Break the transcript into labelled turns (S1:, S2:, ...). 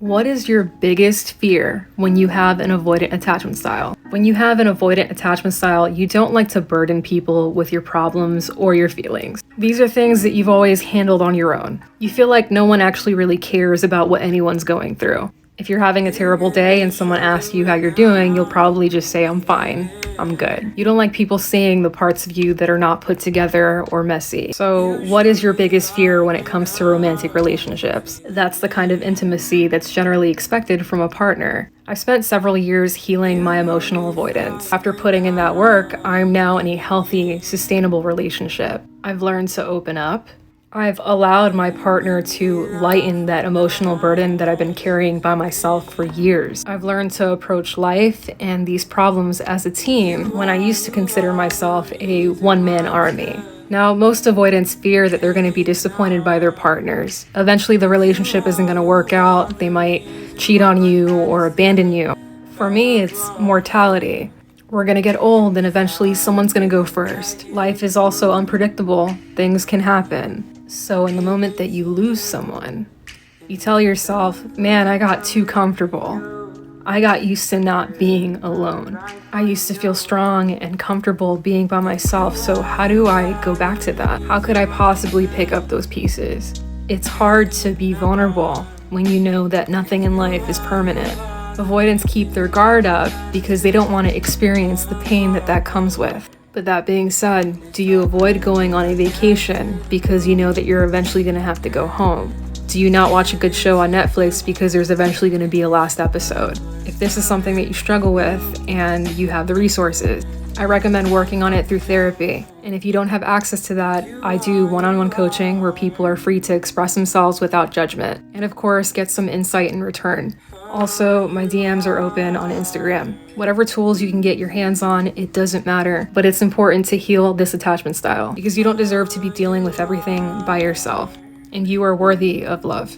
S1: What is your biggest fear when you have an avoidant attachment style? When you have an avoidant attachment style, you don't like to burden people with your problems or your feelings. These are things that you've always handled on your own. You feel like no one actually really cares about what anyone's going through. If you're having a terrible day and someone asks you how you're doing, you'll probably just say, "I'm fine. I'm good." You don't like people seeing the parts of you that are not put together or messy. So what is your biggest fear when it comes to romantic relationships? That's the kind of intimacy that's generally expected from a partner. I've spent several years healing my emotional avoidance. After putting in that work, I'm now in a healthy, sustainable relationship. I've learned to open up. I've allowed my partner to lighten that emotional burden that I've been carrying by myself for years. I've learned to approach life and these problems as a team when I used to consider myself a one-man army. Now, most avoidants fear that they're going to be disappointed by their partners. Eventually, the relationship isn't going to work out. They might cheat on you or abandon you. For me, it's mortality. We're gonna get old and eventually someone's gonna go first. Life is also unpredictable. Things can happen. So in the moment that you lose someone, you tell yourself, man, I got too comfortable. I got used to not being alone. I used to feel strong and comfortable being by myself, so how do I go back to that? How could I possibly pick up those pieces? It's hard to be vulnerable when you know that nothing in life is permanent. Avoidants keep their guard up because they don't want to experience the pain that comes with. But that being said, do you avoid going on a vacation because you know that you're eventually going to have to go home? Do you not watch a good show on Netflix because there's eventually going to be a last episode? If this is something that you struggle with and you have the resources, I recommend working on it through therapy. And if you don't have access to that, I do one-on-one coaching where people are free to express themselves without judgment. And of course, get some insight in return. Also, my DMs are open on Instagram. Whatever tools you can get your hands on, it doesn't matter. But it's important to heal this attachment style because you don't deserve to be dealing with everything by yourself. And you are worthy of love.